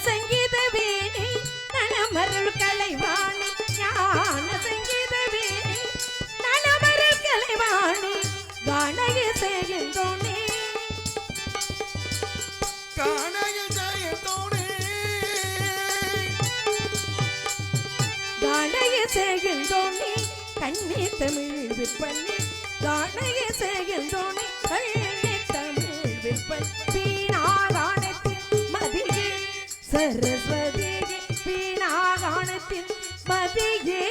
சங்கீத வேணி நலமருள் கலைவாணி ஞான சங்கீத வேணி நலமருள் கலைவாணி காணய செய்கின்றோனே காணய செய்கின்றோனே காணய செய்கின்றோனே கண்ணி தமிழ் விற்பனை காணய செய்கின்றோனே கண்ணி தமிழ் விற்பனை வீணாகானத்தின் மதியே சரஸ்வதியே வீணாகானத்தின் மதியே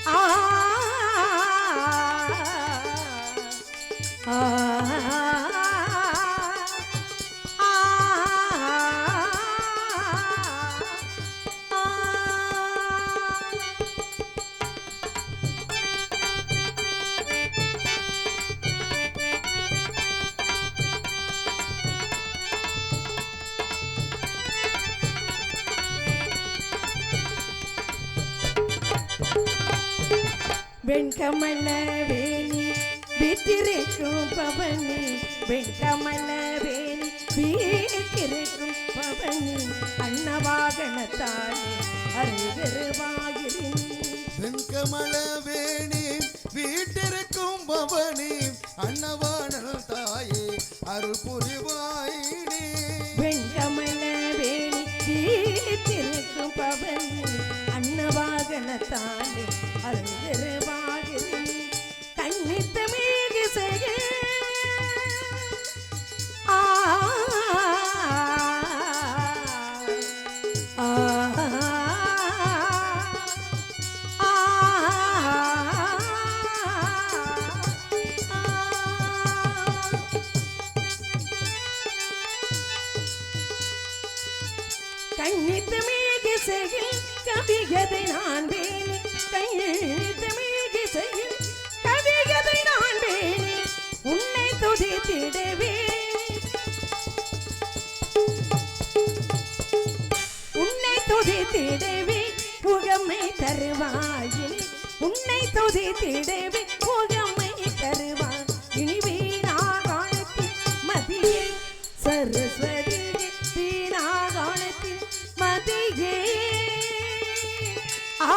ஆ வெண்கமல வேணி வீட்டிருக்கும் பவனி வெண்கமல வேணி வீட்டிருக்கும் பவனி அன்னவாகனத்தானே அருகருவாகிறேன் வெண்கமல வேணி வீட்டிருக்கும் பவனி அன்னவானல் தாயே அருள் புரிவாயினி வெண்கமல வேணி வீட்டிருக்கும் பவனி அன்னவாகனத்தானே அருகருவாகிறேன் கண்ணித்தமிழ் செய்ய கண்ணித்தமிழ் செய்ய கவிகதை நான் வேணி கண்ணித்தமிழ் செய்ய கவிகதை நான் வேணி உன்னை துதித்திடவே உன்னை துதித்திடவே புகமை தருவாயினி உன்னை துதித்திடவே புகமை தருவாய் இனி வீணாகானத்தின் மதியே சரஸ்வதியே வீணாகானத்தின் மதியே ஆ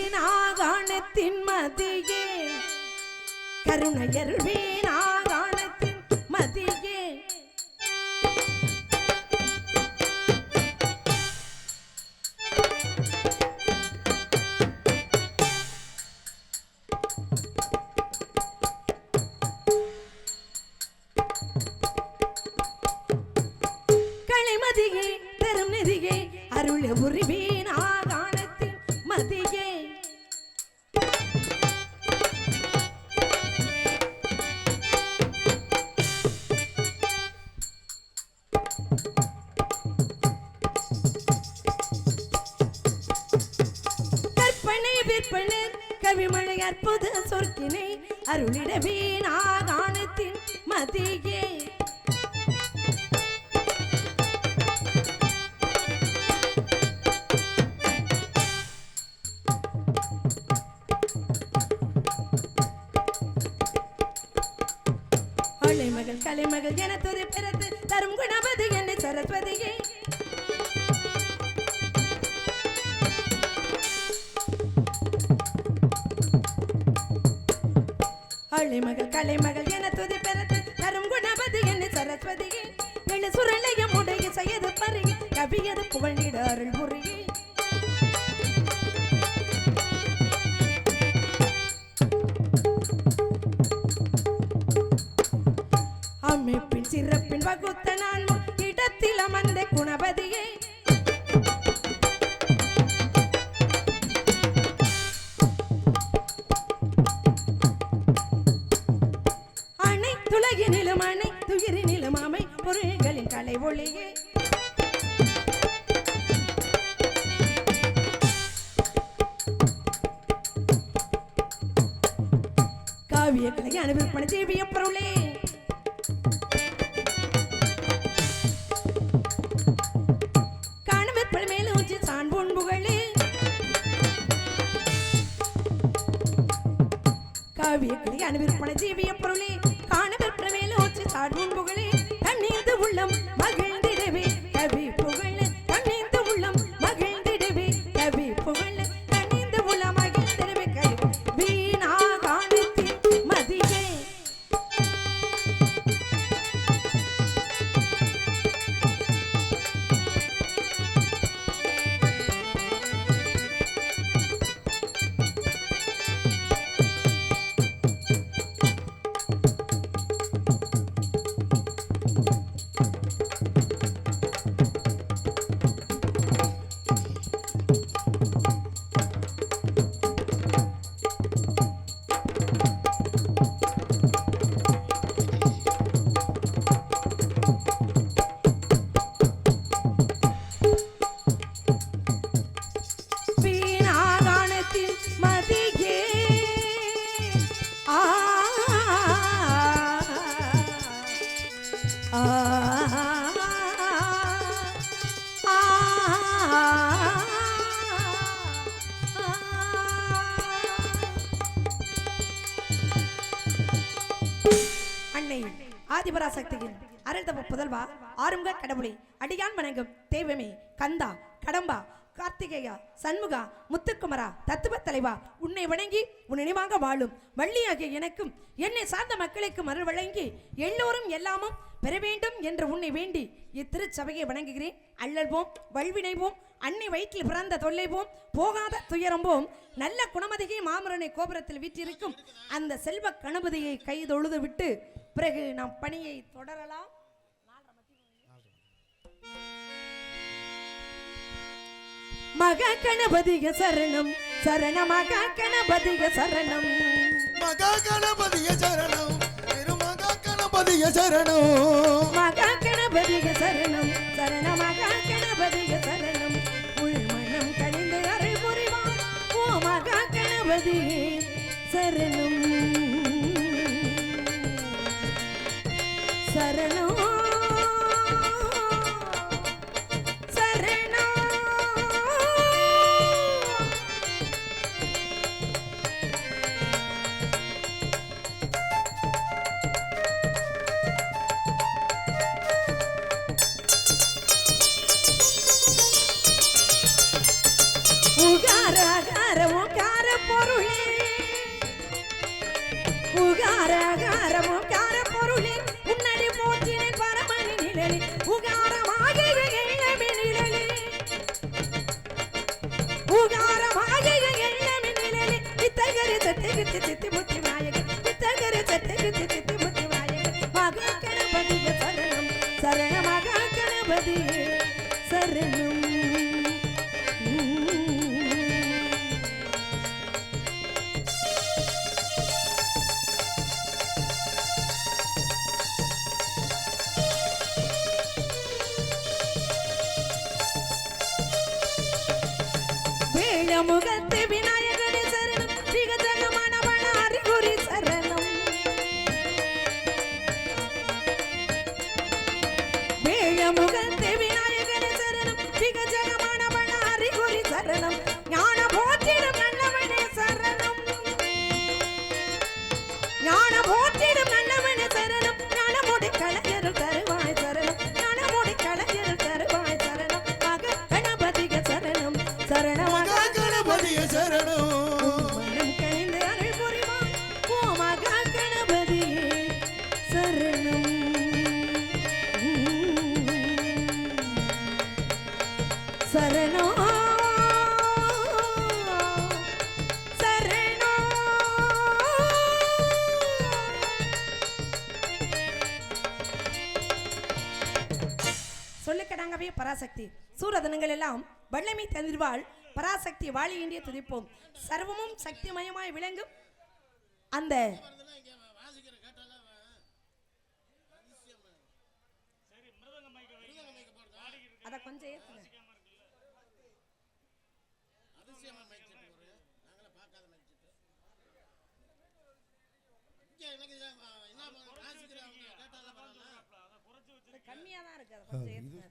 வீணாகானத்தின் மதியே கருணையருள் வீணாகானத்தின் மதியே களிமதியே தரும் நிதியே அருள் உரி வீணாகானத்தின் மதியே கற்பனை விற்பனை கவிமழை அற்புத சொற்கினை அருளிட வீணாகானத்தின் மதியே அலைமகள் கலைமகள் என துதி பிறத்து தரும் குணபதி என்னை சரஸ்வதியே அலைமகள் கலைமகள் என துதி பிறத்து தரும் குணபதி என்னை சரஸ்வதியே வெள்ள சுரளைய முடைய செய்யது பருகி கவியது புகழ்ந்திட அருள் புரியே அமைப்பின் சிறப்பின் வகுத்த நான் இடத்தில் அமர்ந்த குணபதியே அனைத்துலகினிலும் அனைத்துயிரினிலும் அமை பொருள்களின் கலை ஒளியே காவிய கலையான விற்பனை ஜீவிய பொருளே வாழிய கிளியான விற்பனை ஜீவிய பொருளே காண விற்பனை மேலோச்சு சாடும் புகழே கண்ணீந்து உள்ளம் மகிழ்ந்திடவே கவி புகழ கண்ணீந்து உள்ளம் மகிழ்ந்திடவே கவி புகழ கண்ணீந்து உள்ளம் மகிழ்ந்திடவே கவி வீணா காணத்தின் மதியே ஆதிபராசக்தியின் அருள்தவ புதல்வா ஆறுமுக கடவுளை அடியான் வணங்கும் தெய்வமே கந்தா கடம்பா கார்த்திகேயா சண்முகா முத்துக்குமரா தத்துவ தலைவா உன்னை வணங்கி உன் நினைவாக வாழும் வள்ளியாகிய எனக்கும் என்னை சார்ந்த மக்களுக்கு மறு வழங்கி எல்லோரும் எல்லாமும் பெற வேண்டும் என்று உன்னை வேண்டி இத்திருச்சபையை வணங்குகிறேன். அல்லல்வோம் வல்வினைவோம் அன்னை வயிற்றில் பிறந்த தொல்லைவோம் போகாத துயரம்போம் நல்ல குணமதிகை மாமரனை கோபுரத்தில் வீற்றிருக்கும் அந்த செல்வ கணபதியை கைதொழுது விட்டு பிறகு நாம் பணியை தொடரலாம். மகா கணபதிய சரணம் சரண மகா கணபதிய சரணம் மகா கணபதிய சரணம் மகா கணபதிய சரணம் மகா கணபதிய சரணம் சரண மகா கணபதிய சரணம் உள்மனம் கணிந்து அருள் புரிவான் ஓ மகா கணபதியே சரணம் சரணம் முகத்து விநாயகனே சரணம் விகஜகமான பணாரி குறி சரணம் வேழ முகத்து விநாயகனே சரணம் விகஜகமான பணாரி குறி சரணம் ஞான போற்றிடும் நல்லவனே சரணம் ஞான போற்றிடும் நல்லவனே சரணம் ஞானமுடி கலைஞரும் தருவாய் சரணம் ஞானமுடி கலைஞரும் தருவாய் சரணம் மக கணபதிக சரணம் சரணம் சரணம் மனம் கணிந்து அருள் புரிவான் ஓ மகா கணபதியே சரணம் சரணம் சரணம் சொல்லுக்கடாங்கவே பராசக்தி சூரதனங்கள் எல்லாம் வல்லமை தந்திர்வாள் பராசக்தி வாழி இந்திய துதிப்போம். சர்வமும் சக்திமயமாய் விளங்கும் அந்த அத கொஞ்சம் ஏத்துங்க. கம்மியா தான் இருக்கு. அத கொஞ்சம் ஏத்துங்க.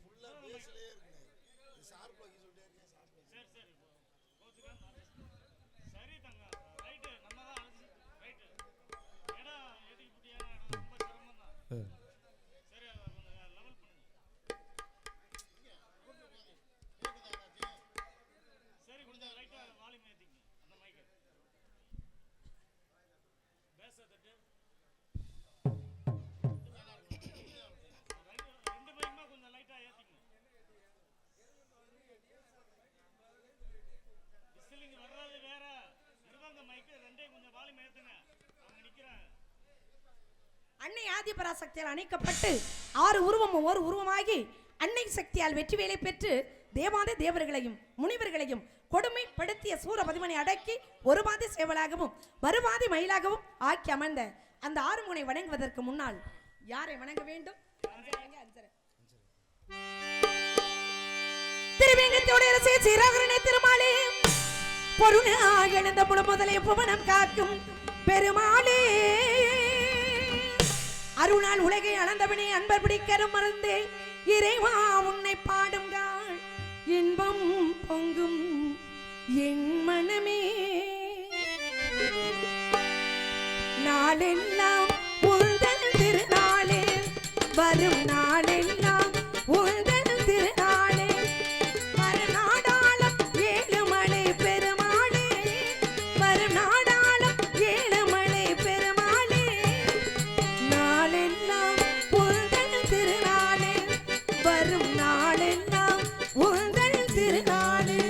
அன்னை ஆதிபராசக்தியால் அணைக்கப்பட்டு 6 உருவமும் ஒரு உருவமாகி அன்னை சக்தியால் வெற்றி வேலை பெற்று தேவாதி தேவர்களையும் முனிவர்களையும் கொடுமைப்படுத்திய சூரபதிமனை அடக்கி ஒரு பாதி சேவலாகவும் மறுபாதி மயிலாகவும் ஆக்கி அமர்ந்த அந்த ஆறுமுனை வணங்குவதற்கு முன்னால் யாரை வணங்க வேண்டும்? திருவேங்கத்தோடு சீராகரனை திருமாலே பொருளாக எழுந்த முதலே புவனம் காக்கும் பெருமாளே அருளால் உலகை அளந்தவனே அன்பர் பிடிக்கரும் மறந்தே இறைவா உன்னை பாடுங்கால் இன்பம் பொங்கும் என் மனமே நாளெல்லாம் உந்தன் திருநாளே வரும் நாளெல்லாம் உந்தன் திருநாளே மறுநாடாளம் ஏழுமலை பெருமாளே வரும் நாடாளம் ஏழுமலை பெருமாளே நாளெல்லாம் உந்தன் திருநாளே வரும் நாளெல்லாம் உந்தன் திருநாளே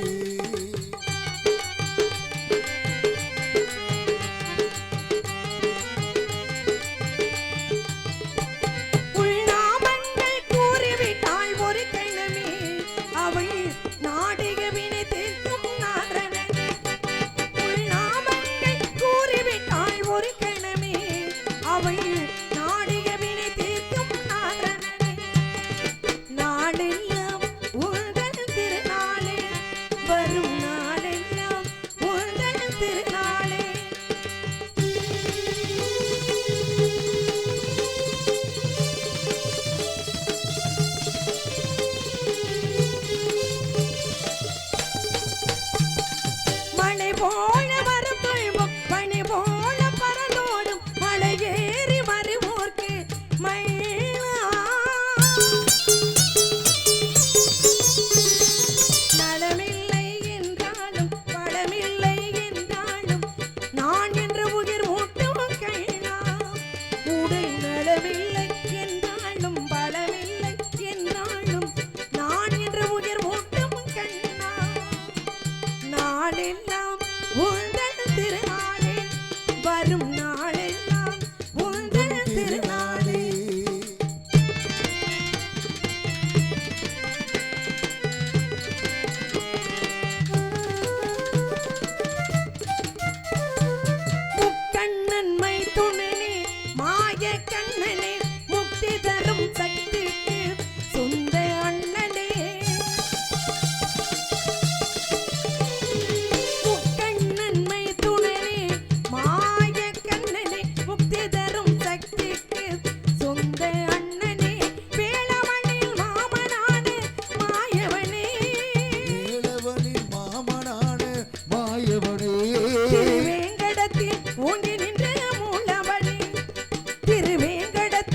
திருவேங்கடத்தில்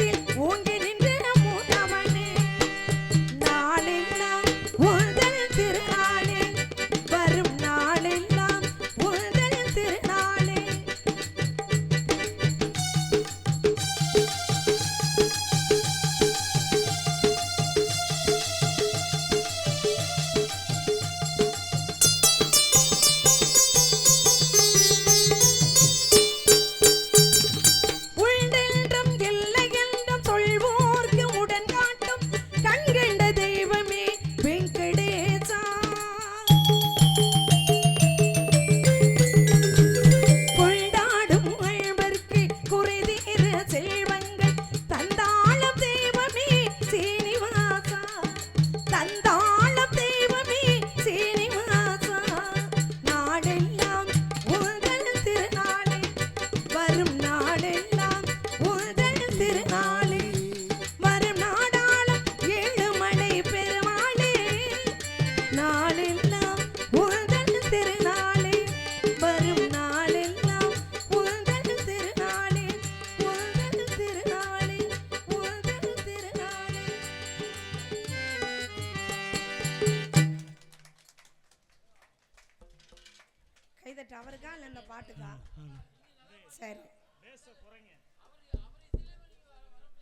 சரி. பேச குறைங்க.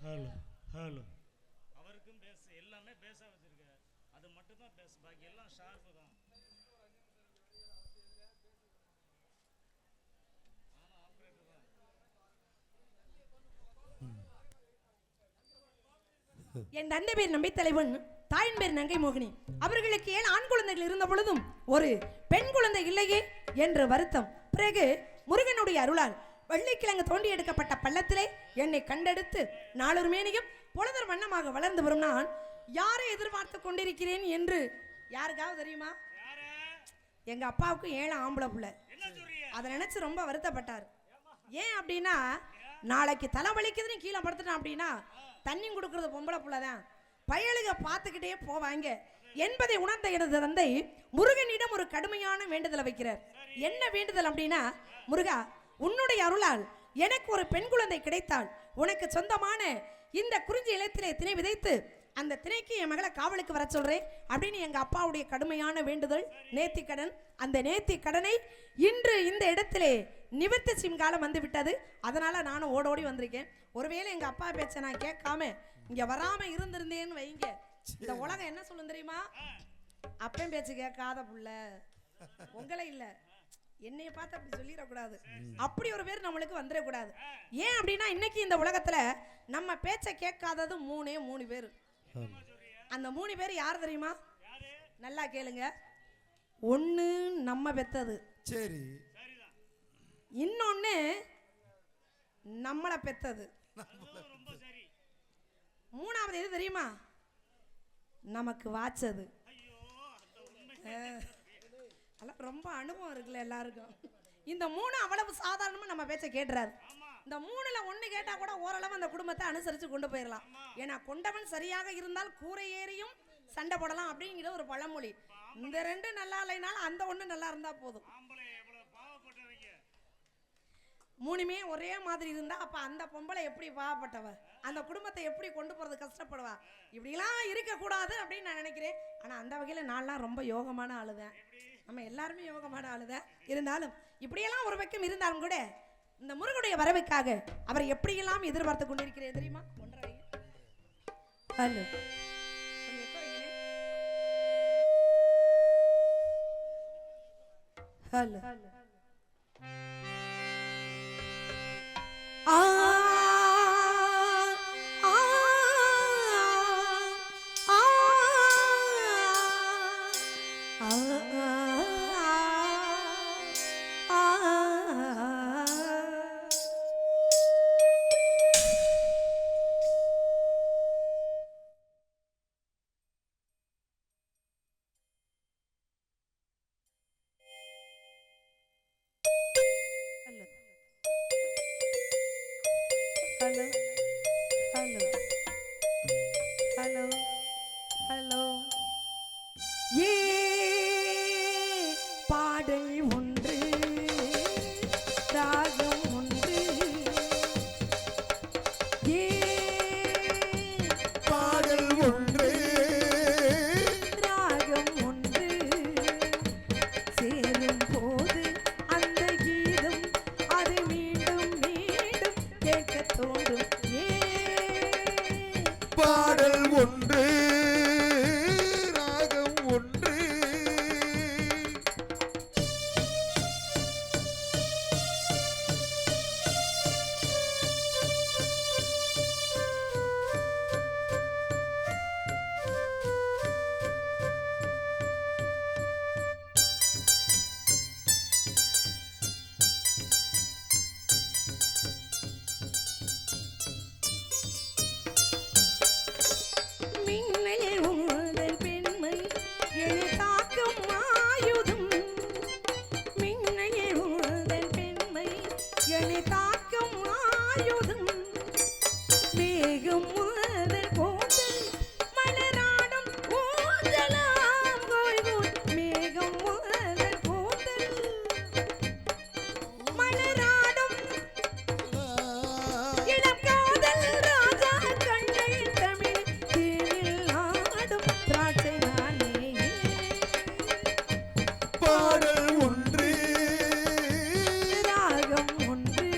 Hello hello. அவருக்கும் பேச எல்லாமே பேச வச்சிருக்க. அது மட்டும் தான் பேச, பாக்கி எல்லாம் ஷார்ப்பு தான். என் தந்தை பேர் நம்பித்தலைவன், தாயின் பேர் நங்கை மோகினி. அவர்களுக்கு 7 ஆண் குழந்தைகள் இருந்த பொழுதும் ஒரு பெண் குழந்தை இல்லையே என்று வருத்தம். பிறகு முருகனுடைய அருளால் வெள்ளிக்கிழங்கு தோண்டி எடுக்கப்பட்ட பள்ளத்திலே என்னை கண்டெடுத்து நாளொரு மேனியும் பொழுதொரு வண்ணமாக வளர்ந்து வரும் நான் யாரை எதிர்பார்த்து கொண்டிருக்கிறேன் என்று யாருக்காவது தெரியுமா? எங்க அப்பாவுக்கு 7 ஆம்பளை பிள்ளை. அதை நினைச்சு ரொம்ப வருத்தப்பட்டார். ஏன் அப்படின்னா, நாளைக்கு தலை வலிக்குதுன்னு கீழே படுத்துட்டான் அப்படின்னா தண்ணி கொடுக்கறது பொம்பளை பிள்ளைதான், பயலுக பார்த்துக்கிட்டே போவாங்க என்பதை உணர்ந்த எனது தந்தை முருகனிடம் ஒரு கடுமையான வேண்டுதலை வைக்கிறார். என்ன வேண்டுதல் அப்படின்னா, முருகா, உன்னுடைய அருளால் எனக்கு ஒரு பெண் குழந்தை கிடைத்தால் உனக்கு சொந்தமான இந்த குறிஞ்சி இலத்திலே திணை விதைத்து அந்த திணைக்கு என் மகளை காவலுக்கு வர சொல்றேன் அப்படின்னு எங்க அப்பாவுடைய கடுமையான வேண்டுதல், நேர்த்தி கடன். அந்த நேர்த்தி கடனை இன்று இந்த இடத்திலே நிவர்த்தி செய்யும் காலம் வந்து விட்டது. அதனால நானும் ஓடோடி வந்திருக்கேன். ஒருவேளை எங்க அப்பா பேச்ச நான் கேட்காம இங்க வராம இருந்திருந்தேன்னு வைங்க, இந்த உலகம் என்ன சொல்லும் தெரியுமா? அப்பன் பேச்சு கேட்காத புள்ள உங்களை இல்ல, என்னைய பார்த்து அப்படி சொல்லிடக்கூடாது. அப்படி ஒரு பேர் நம்மளுக்கு வந்துடக்கூடாது. ஏன் அப்படின்னா, இன்னைக்கு இந்த உலகத்துல நம்ம பேச்ச கேட்காதது 3 பேர். அந்த 3 பேர் யார் தெரியுமா? நல்லா கேளுங்க. ஒண்ணு நம்ம பெத்தது, சரி. இன்னொன்னு நம்மளை பெத்தது, மூணாவது எது தெரியுமா? நமக்கு வாச்சது. ரொம்ப அனுபவம் இருக்குல்ல எல்லாருக்கும். இந்த 3 அவ்வளவு சாதாரணமா நம்ம பேச்ச கேட்டுறாரு. இந்த 3ல 1 கேட்டா கூட ஓரளவு அந்த குடும்பத்தை அனுசரிச்சு கொண்டு போயிடலாம். ஏன்னா கொண்டவன் சரியாக இருந்தால் கூரை ஏறியும் சண்டை போடலாம் அப்படிங்கிற ஒரு பழமொழி. இந்த 2 நல்லா இல்லைனாலும் அந்த 1 நல்லா இருந்தா போதும். 3மே ஒரே மாதிரி இருந்தா அப்ப அந்த பொம்பளை எப்படி பாவப்பட்டவ, அந்த குடும்பத்தை எப்படி கொண்டு போறது கஷ்டப்படுவா. இப்படிலாம் இருக்க கூடாது அப்படின்னு நான் நினைக்கிறேன். ஆனா அந்த வகையில நான்லாம் ரொம்ப யோகமான ஆளுதான். நம்ம எல்லாருமே யோகமான ஆளுதான். இருந்தாலும் இப்படியெல்லாம் ஒரு பக்கம் இருந்தாலும் கூட இந்த முருகனுடைய வரவுக்காக அவரை எப்படியெல்லாம் எதிர்பார்த்து கொண்டிருக்கிறேன் தெரியுமா? Hello, hello. Hello hello hello hello. ஏ பாடல் ஒன்று, ராகம் ஒன்று. ஏ பாடல் ஒன்று, ராகம் ஒன்று. சேரும் போது அந்த கீதம் அது மீண்டும் மீண்டும் கேட்க தோன்றும். பாடல் ஒன்று, ராகம் ஒன்று. மின்னலில் உந்தன் பெண்மை என்னை தாக்கும் ஆயுதம். மின்னலில் உந்தன் பெண்மை என்னை தாக்கும் ஆயுதம். மேகம் முதல் போதல் மலராடும் ஊஞ்சலாம் கோய்வோன். மேகம் முதல் போதல் மலராடும் இளம் காதல் ராஜா கண்கள் தமிழ் தேனில் ஆடும் திராட்சை நானே. பாடல் ஒன்று, ராகம் ஒன்று.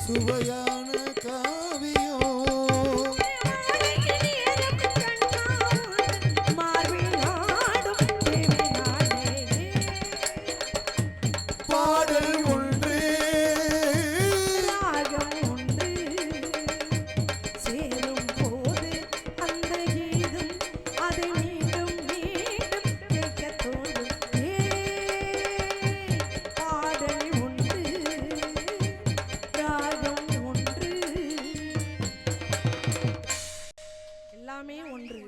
சுவையான காவியம் பாடல் ஒன்று எல்லாமே ஒன்று.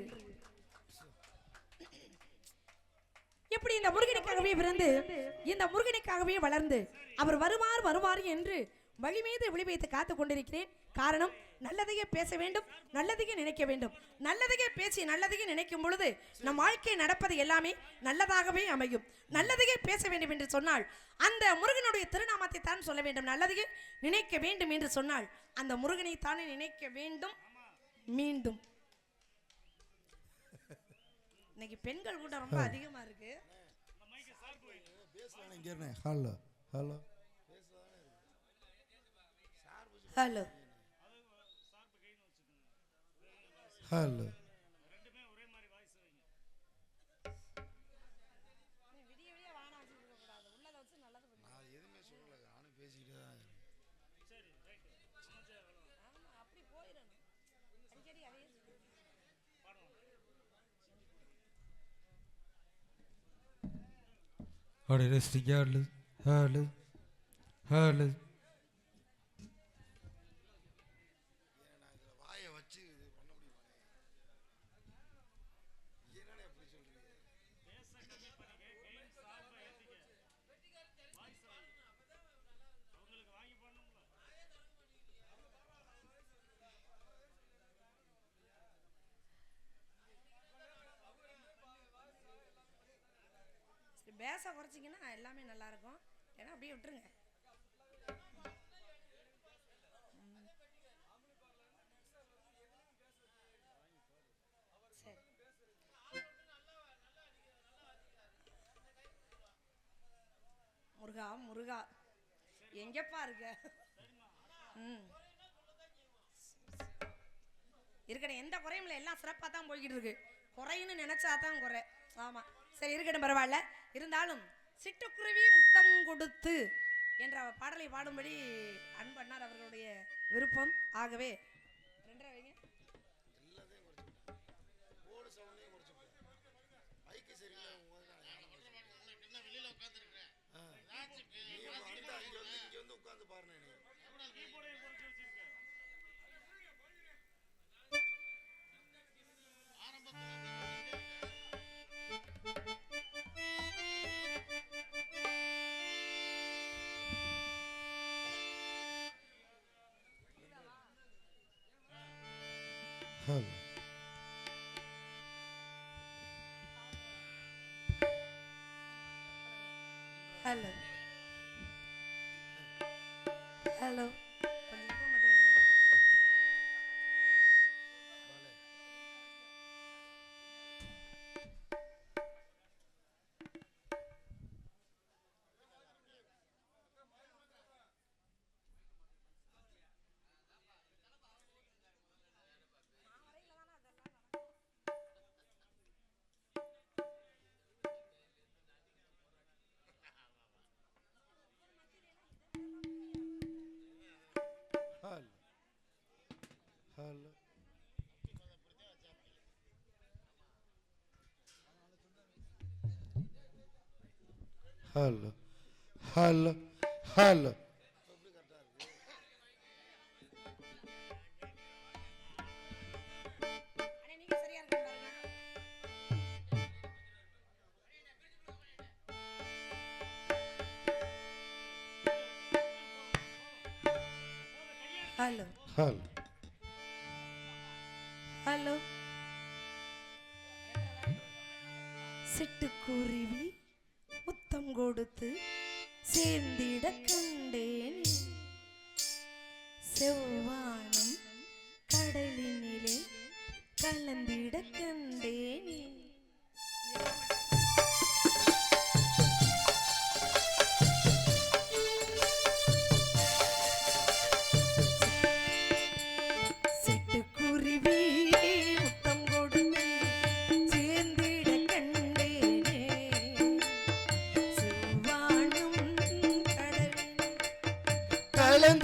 எப்படி இந்த முருகனுக்காகவே பிறந்து இந்த முருகனுக்காகவே வளர்ந்து அவர் வருவார் என்று வழி மீது விழி வைத்து காத்துக் கொண்டிருக்கிறேன். காரணம், நல்லதையே பேச வேண்டும், நல்லதையே நினைக்க வேண்டும். நல்லதையே பேசி நல்லதையே நினைக்கும் பொழுது நம் வாழ்க்கை நடப்பது எல்லாமே நல்லதாகவே அமையும். நல்லதையே பேச வேண்டும் என்று சொன்னால் அந்த முருகனுடைய திருநாமத்தை தான் சொல்ல வேண்டும். நல்லதையே நினைக்க வேண்டும் என்று சொன்னால் அந்த முருகனை தானே நினைக்க வேண்டும். மீண்டும் இன்னைக்கு பெண்கள் கூட்டம் ரொம்ப அதிகமா இருக்கு. Hello hello hello hello Hadi resti geldi. Hadi. Hadi. பேச குறைச்சிங்கன்னா எல்லாமே நல்லா இருக்கும். ஏன்னா அப்படியே விட்டுருங்க. சரி, முருகா முருகா எங்கப்பா இருக்க? இருக்கட்டும், எந்த குறையும் இல்லை, எல்லாம் சிறப்பாக தான் போய்கிட்டு இருக்கு. குறைன்னு நினைச்சா தான் குறை. ஆமா, சரி இருக்கட்டும், பரவாயில்ல. இருந்தாலும் சிட்டுக்குருவி முத்தம் கொடுத்து என்ற பாடலை பாடும்படி அன்பண்ணார் அவர்களுடைய விருப்பம். ஆகவே ஹலோ ஹலோ ஹலோ கொஞ்சம் இப்போ மட்டும் வைங்க. ஹலோ ஹலோ ஹலோ ஹலோ நீங்க சரியா இருக்கு பாருங்க. ஹலோ ஹலோ ஹலோ சிட்டுக்குருவி முத்தம் கொடுத்து சேர்ந்திட கண்டேன். செவ்வானம் கடலினிலே கலந்திட கண்டேனே.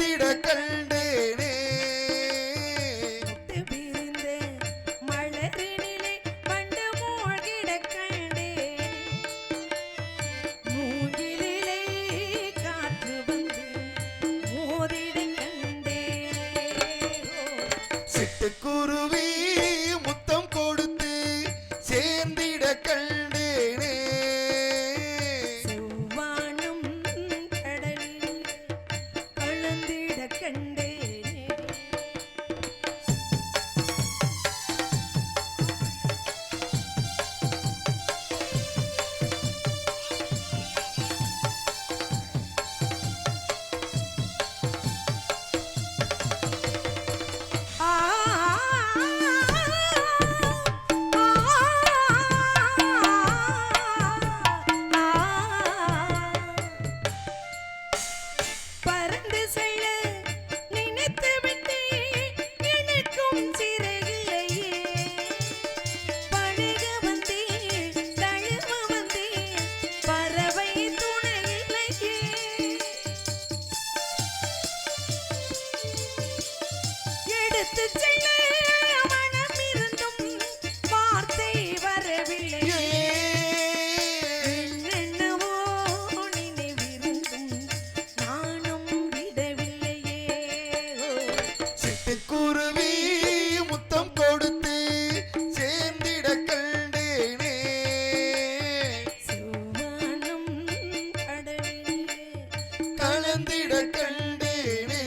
சேர்ந்திட கண்டேனே முட்டு பிரிந்து மலரினிலே வண்டு மூழ்கிட கண்டேன் மூங்கிலிலே காற்று வந்து மோதிட கண்டேன் சிட்டுக்குருவி முத்தம் கொடுத்து சேர்ந்திட கண்டேனே செவ்வானம் கடலில் கலந்திட கண்டேனே ஆ பறந்து செல்ல நினைத்து விட்டேன் எனக்கும் சிறையில்லையே பழக வந்தேன் தழுவ வந்தேன் பறவை துணையில்லையே எடுத்து செல்ல மனம் இருந்தும் வார்த்தை வரவில்லையே என்னென்னவோ நினைவிருந்தும் நானும் விடவில்லையே சிட்டுக்குருவி முத்தம் கொடுத்து சேர்ந்திட கண்டேனே செவ்வானம் கடலிலே கலந்திட கண்டேனே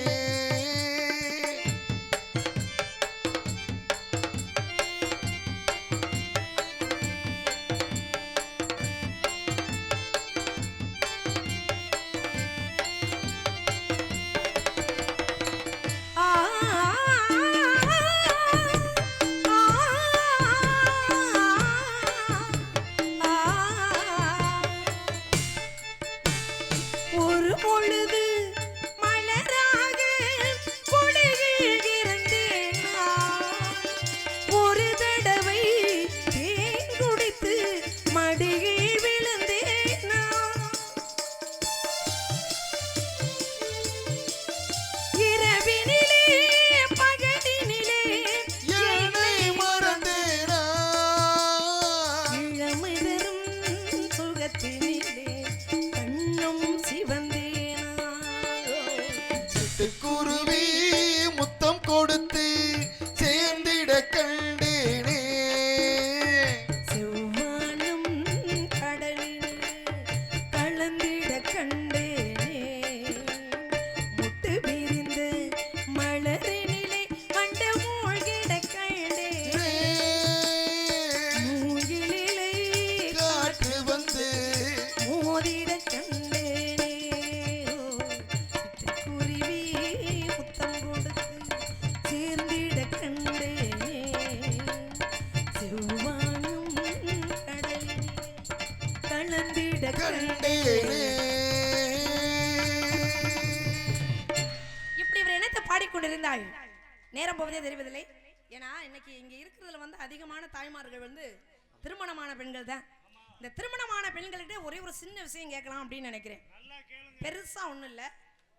ஆ ஒரு பொழுது மலராக கொடியில் இருந்தேன் நான். ஒரு தடவை தேன் குடித்து மடியில் விழுந்தேன் நான். இரவினிலே பகலினிலே என்னை மறந்தேனா இளமைதரும் சுகத்தினிலே கண்ணும் சிவந்தேனா சிட்டுக்குருவி முத்தம் கொடுத்து சேர்ந்திட கண்டேனே செவ்வானம் கடலிலே கலந்திட கண்டேனே முட்டு பிரிந்து மலரினிலே வண்டு மூழ்கிட கண்டேனே மூங்கிலிலே காற்று வந்து மோதிட கண்டேனே சிட்டுக்குருவி முத்தம் கொடுத்து சேர்ந்திட கண்டேனே செவ்வானம் கடலிலே கலந்திட கண்டேனே இப்படி இவர் என்னத்தை பாடிக்கொண்டிருந்தாள் நேரம் போவதே தெரிவதில்லை. ஏன்னா இன்னைக்கு இங்க இருக்கிறதுல வந்து அதிகமான தாய்மார்கள் வந்து திருமணமான பெண்கள் தான். இந்த திருமணமான பெண்கள்கிட்ட ஒரே ஒரு சின்ன விஷயம் கேட்கலாம் அப்படின்னு நினைக்கிறேன். பெருசா ஒண்ணும் இல்ல,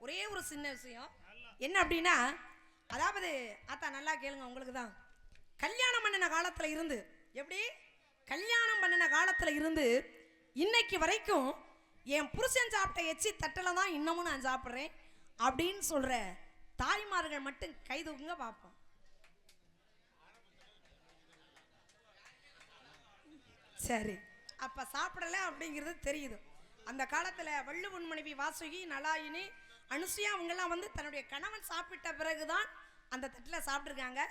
ஒரே ஒரு சின்ன விஷயம். என்ன அப்படின்னா, அதாவது ஆத்தா நல்லா கேளுங்க, உங்களுக்கு தான். கல்யாணம் பண்ணின காலத்துல இருந்து, எப்படி கல்யாணம் பண்ணின காலத்துல இருந்து இன்னைக்கு வரைக்கும் என் புருஷன் சாப்பிட்ட எச்சி தட்டல தான் இன்னமும் நான் சாப்பிட்றேன் அப்படின்னு சொல்ற தாய்மார்கள் மட்டும் கை தூக்குங்க பார்ப்போம். சரி, அப்ப சாப்பிடல அப்படிங்கிறது தெரியுது. அந்த காலத்துல வள்ளுவன் மனைவி வாசுகி, நலாயினி, அனுசுயா அவங்கெல்லாம் வந்து தன்னுடைய கணவன் சாப்பிட்ட பிறகுதான் அந்த தட்டில் சாப்பிட்ருக்காங்க.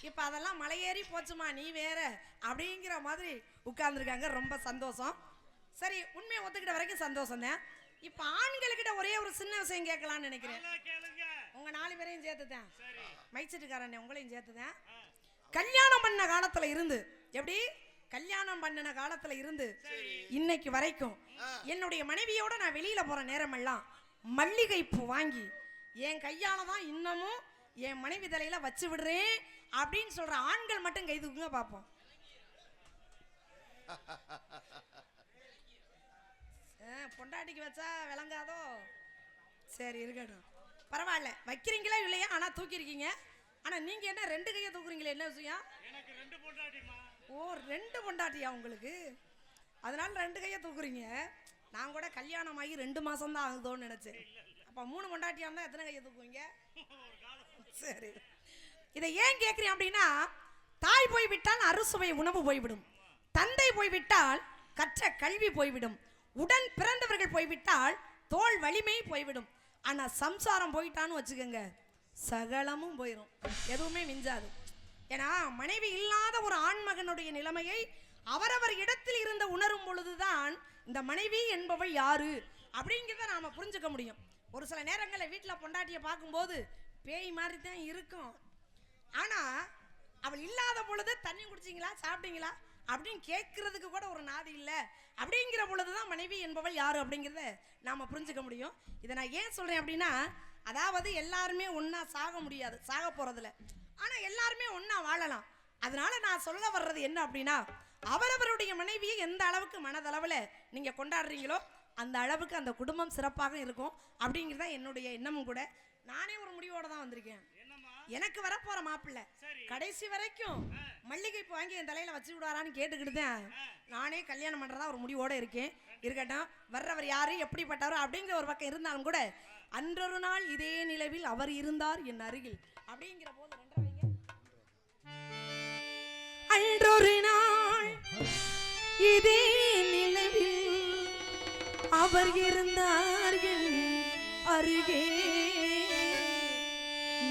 இப்போ அதெல்லாம் மலையேறி போச்சுமா நீ வேற அப்படிங்கிற மாதிரி உட்கார்ந்துருக்காங்க. ரொம்ப சந்தோஷம். சரி, உண்மையை ஒத்துக்கிட்ட வரைக்கும் சந்தோஷம் தான். இப்போ ஆண்கள்கிட்ட ஒரே ஒரு சின்ன விஷயம் கேட்கலான்னு நினைக்கிறேன். உங்க 4 பேரையும் சேர்த்துதான், மைச்சிட்டுக்காரன் உங்களையும் சேர்த்துதான். கல்யாணம் பண்ண காலத்துல இருந்து, எப்படி கல்யாணம் பண்ணின காலத்துல இருந்து இன்னைக்கு வரைக்கும் என்னுடைய மனைவியோட நான் வெளியில போற நேரமெல்லாம் மல்லிகை பூ வாங்கி என் கையால தான் இன்னமும் என் மனைவி தலையில வச்சு விடுறேன் அப்படின்னு சொல்ற ஆண்கள் மட்டும் கை தூக்குங்க பாப்போம். பொண்டாட்டிக்கு வச்சா விளங்காதோ? சரி இருக்கட்டும். பரவாயில்ல, வைக்கிறீங்களா இல்லையா, ஆனா தூக்கி இருக்கீங்க. ஆனா நீங்க என்ன 2 கையை தூக்குறீங்களே, என்ன விஷயம்? எனக்கு 2 பொண்டாட்டிமா. ஓ, 2 பொண்டாட்டியா உங்களுக்கு? அதனால 2 கையை தூக்குறீங்க. நான் கூட கல்யாணம் ஆகி 2 மாசம் தான் ஆகுதோன்னு நினைச்சேன். அப்ப 3 பொண்டாட்டியா இருந்தா எத்தனை கையை தூக்குவீங்க? சரி, இதை ஏன் கேட்கிறேன் அப்படின்னா, தாய் போய்விட்டால் அறுசுவை உணவு போய்விடும், தந்தை போய்விட்டால் கற்ற கல்வி போய்விடும், உடன் பிறந்தவர்கள் போய்விட்டால் தோல் வலிமை போய்விடும். ஆனா சம்சாரம் போயிட்டான்னு வச்சுக்கோங்க, சகலமும் போயிடும், எதுவுமே மிஞ்சாது. ஏன்னா மனைவி இல்லாத ஒரு ஆண்மகனுடைய நிலைமையை அவரவர் இடத்தில் இருந்த உணரும் பொழுதுதான் இந்த மனைவி என்பவள் யாரு அப்படிங்கிறத நாம புரிஞ்சுக்க முடியும். ஒரு சில நேரங்களில் வீட்டில் பொண்டாட்டியை பார்க்கும்போது பேய் மாதிரி தான் இருக்கும். ஆனா அவள் இல்லாத பொழுது தண்ணி குடிச்சிங்களா, சாப்பிட்டீங்களா அப்படின்னு கேட்கறதுக்கு கூட ஒரு நாதி இல்லை. அப்படிங்கிற பொழுதுதான் மனைவி என்பவள் யாரு அப்படிங்கிறத நாம புரிஞ்சுக்க முடியும். இதை நான் ஏன் சொல்றேன் அப்படின்னா, அதாவது எல்லாருமே ஒன்னா சாக முடியாது, சாக போறதுல. ஆனா எல்லாருமே ஒன்னா வாழலாம். அதனால நான் சொல்ல வர்றது என்ன அப்படின்னா, அவரவருடைய மனைவியை எந்த அளவுக்கு மனதளவுல நீங்க கொண்டாடுறீங்களோ அந்த அளவுக்கு அந்த குடும்பம் சிறப்பாக இருக்கும் அப்படிங்கிறதா என்னுடைய எண்ணமும் கூட. நானே ஒரு முடிவோட தான் வந்திருக்கேன். எனக்கு வரப்போற மாப்பிள்ளை கடைசி வரைக்கும் மல்லிகை பூ வாங்கி என் தலையில வச்சு விடுவாரான்னு கேட்டுக்கிட்டுதான் நானே கல்யாணம் பண்றதா ஒரு முடிவோட இருக்கேன். இருக்கட்டும், வர்றவர் யாரு எப்படிப்பட்டவர் அப்படிங்கிற ஒரு பக்கம் இருந்தாலும் கூட, அன்றொரு நாள் இதே நிலவில் அவர் இருந்தார் என் அருகில் அப்படிங்கிற போது அன்றொரு நாள் இதே நிலவில் அவர் இருந்தார் என் அருகே,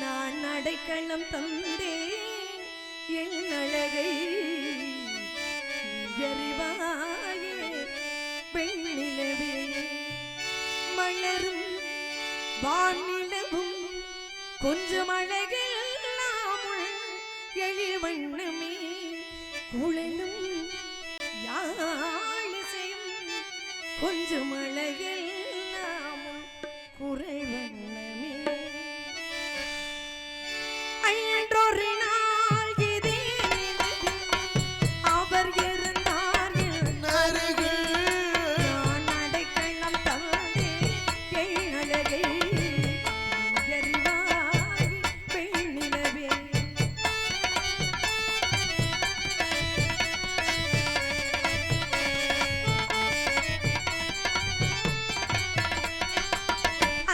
நான் அடைக்கலம் தந்தேன் என் அழகை எறிவாயே பெண்ணிலவே, மலரும் வானிலவும் கொஞ்சம் அழகெல்லாமுள் எழிவண்ணமே, குழலும் யாழிசையும் கொஞ்சம் அழகெல்லாமுள் குறைவண்ணமே. அன்றொரு நாள் இதே நிலவில் அவர் இருந்தார் என் அருகில், நான் அடைக்கலம் தந்தேன் என் அழகை எறிவாய் பெண்ணிலவே.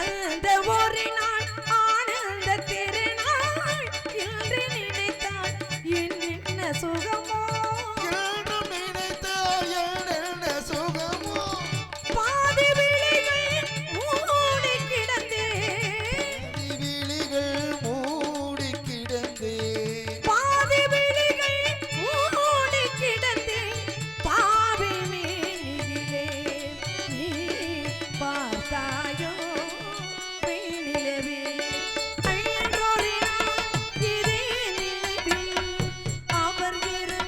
அந்த ஒரு நாள் ஆனந்த திருநாள் என்று நினைத்தால் என்ன சுகமோ, என்றும் நினைத்தால் என்ன சுகமோ, பாதி விழிகள் மூடி கிடந்தே, விழிகள் மூடி கிடந்தே, பாதி விழிகள் மூடி கிடந்தே, பாவி மேனிலே நீ பார்த்தாயோ பெண்ணிலவே. அன்றொரு நாள் இதே நிலவில் அவர் இருந்தார்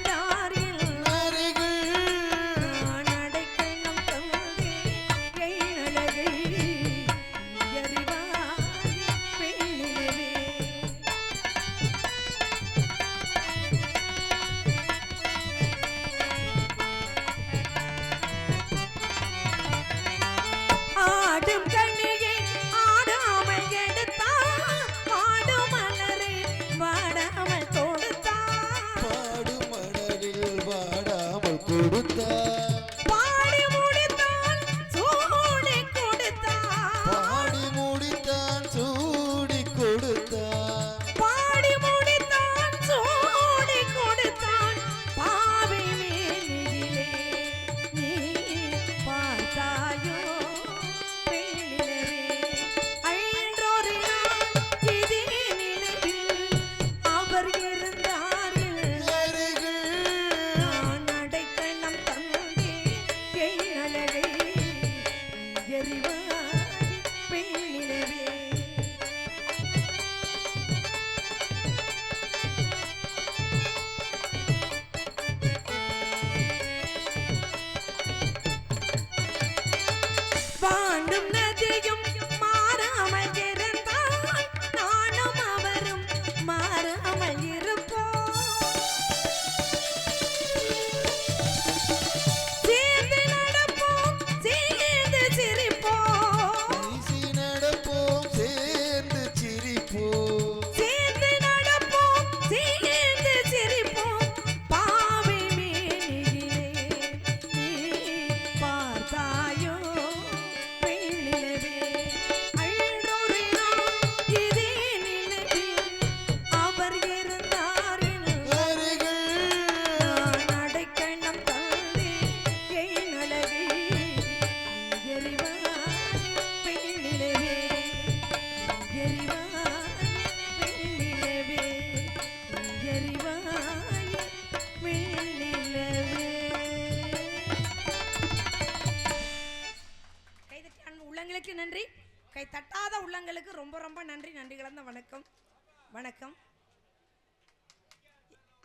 வணக்கம்.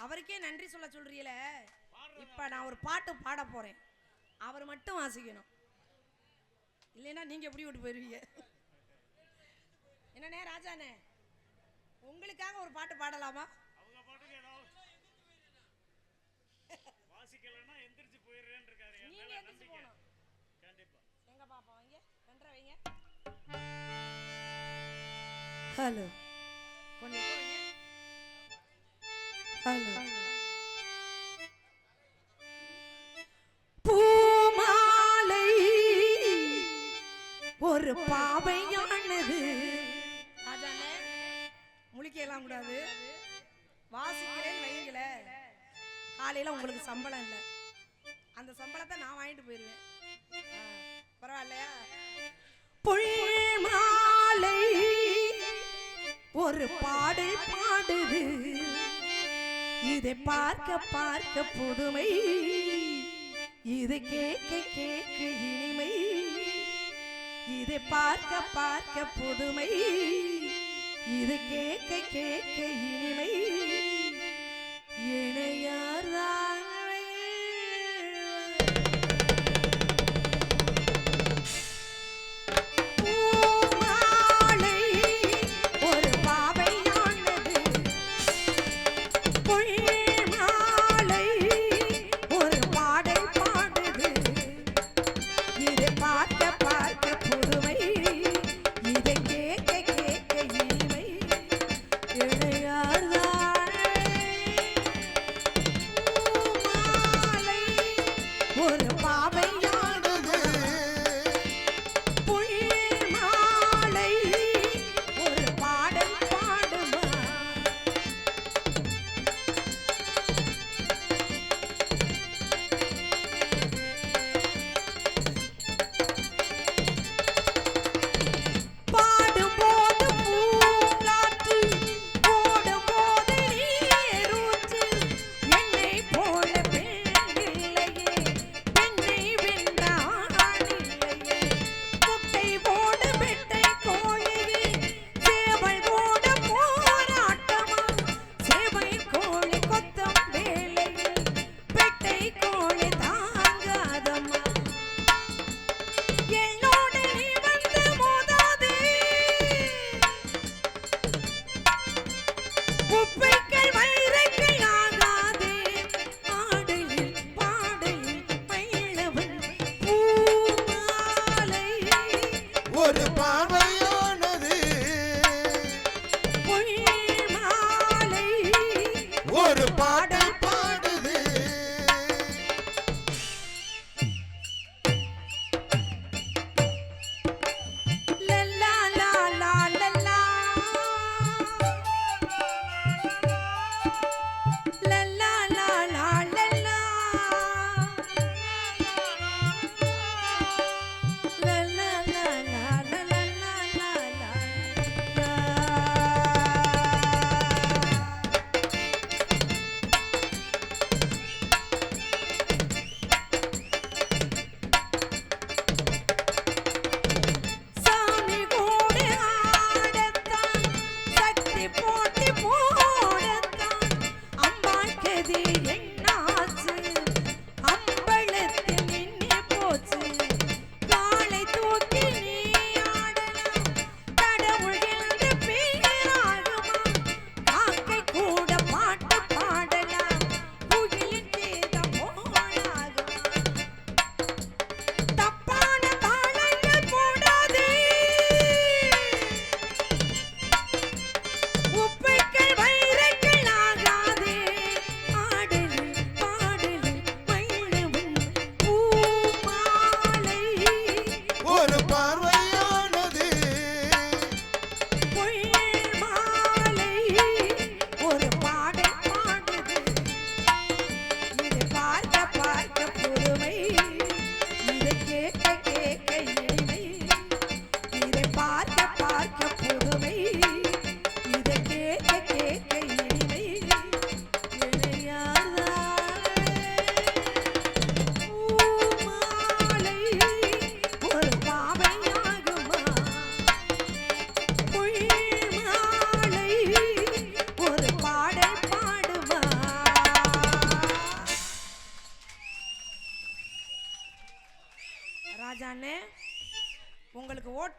அவருக்கே நன்றி சொல்ல சொல்றீங்களே. இப்ப நான் ஒரு பாட்டு பாட போறேன், அவர் மட்டும் வாசிக்கணும், இல்லைன்னா நீங்க எப்படி விட்டு போயிருவீங்க. என்னண்ணே ராஜாண்ணே, உங்களுக்காக ஒரு பாட்டு பாடலாமா? அவங்க பாட்டுக்கு ஏதாவது வாசிக்கலன்னா எந்திரிச்சு போயிடுறேன்னு இருக்காரு. நீங்க எந்திரிச்சு போகணும். கண்டிப்பா. எங்க பாப்பா வைங்க, ரெண்டரை வைங்க. ஹலோ, கொஞ்சம் வைங்க. ஹலோ. பூமாலை ஒரு பாவையானது. ராஜாண்ணே முழிக்கலாம் கூடாது, வாசிக்கிறேன்னு வைங்களே. காலையில உங்களுக்கு சம்பளம் இல்லை, அந்த சம்பளத்தை நான் வாங்கிட்டு போயிருவேன். பரவாயில்லையா? புல்மாலை ஒரு பாடல் பாடுது, இதை பார்க்க பார்க்க புதுமை, இது கேட்க கேட்க இனிமை, இதை பார்க்க பார்க்க புதுமை, இது கேட்க கேட்க இனிமை, இணையார்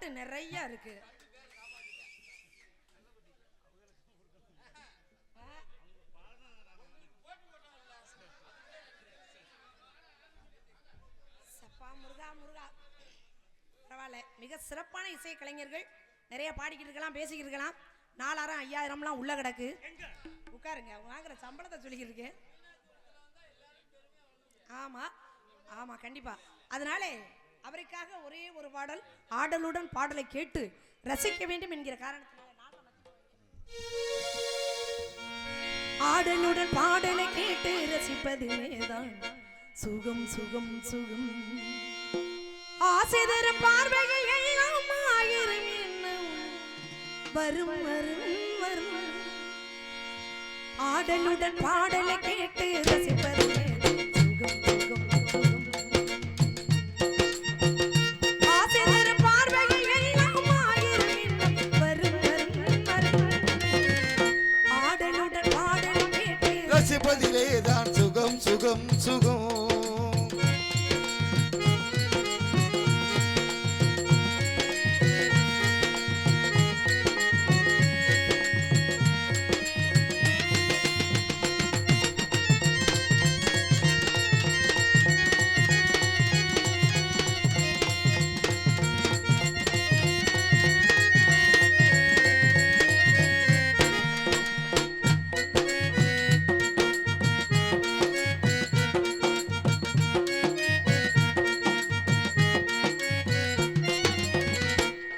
பாட்டு நிறைய இருக்கு. சப்பா முருகா முருகா. பரவாயில்ல, மிக சிறப்பான இசை கலைஞர்கள். நிறைய பாடிக்கிட்டு இருக்கலாம், பேசிக்கிட்டு இருக்கலாம். 4000 5000லாம் உள்ள கிடக்கு. உட்காருங்க, வாங்குற சம்பளத்தை சொல்லிக்கிட்டு இருக்கேன். ஆமா ஆமா கண்டிப்பா. அதனால அவருக்காக ஒரே ஒரு பாடல், ஆடலுடன் பாடலை கேட்டு ரசிக்க வேண்டும் என்கிற காரணத்தினால ஆடலுடன் பாடலை கேட்டு ரசிப்பதிலேதான் சுகம் சுகம் சுகம். ஆசை தரும் பார்வைகள் எல்லாம் ஆயிரம் எண்ணம் வரும் வரும் வரும். ஆடலுடன் பாடலை கேட்டு ரசிப்பதிலேதான் சுகம் சுகம் சுகம். ஆசை தரும் பார்வைகள் எல்லாம் ஆயிரம் எண்ணம் வரும் வரும் வரும். ஆடலுடன் பாடலை கேட்டு ரசிப்பதிலே தான் சுகம் சுகம் சுகம்.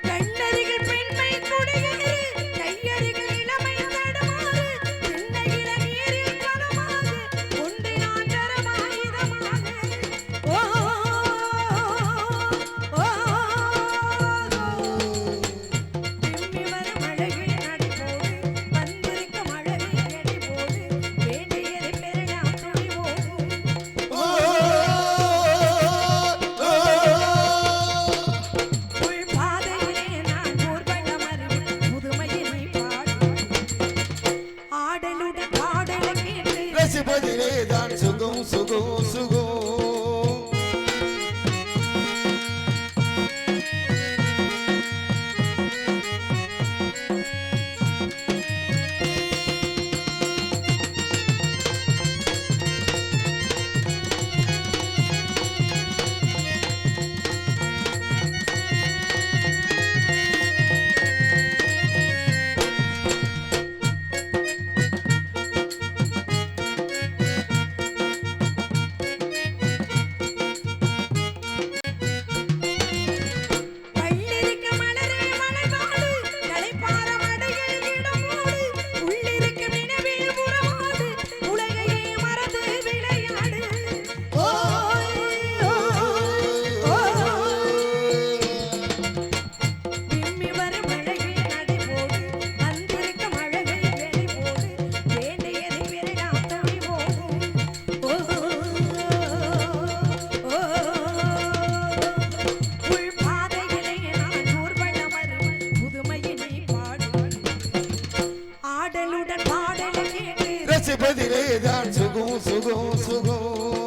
கண்ணருகில் பெண்மை குடியேறு, கையருகில் இளமை தடுமாறு, சின்ன இளநீரில் கனமாறு, ஒன்றினான் கரமாயுதமாக. ஓ ஓ விம்மி வரும் அழகில் நடைபோடு, வந்திருக்கும் அழகில் எடைபோடு, வேண்டியதை பெறலாம் துணிவோடு. உள் பாதையிலே நான் ஊர்வலம் அறிவேன், புதுமையினை பாடு. ஆடலுடன் பாடலை கேட்டு ரசிப்பதிலே தான் சுகம் சுகம் சுகம். கள்ளிருக்க மலரே மலைவாடு, களைப்பார மடையில் இடமோடு, உள்ளிருக்க நினைவில் உறவாடு, உலகையே மறந்து விளையாடு. ஓ ஓ விம்மி வரும் அழகில் நடைபோடு, வந்திருக்கும் அழகில் வெளிபோடு, வேண்டியதை பெறலாம் துணிவோடு. ஓ ஓ உள் பாதையிலே நான் ஊர்வலம் அறிவேன், புதுமையினை பாடு. ஆடலுடன் பாடலை கேட்டு ரசிப்பதிலே தான் சுகம் சுகம் சுகம்.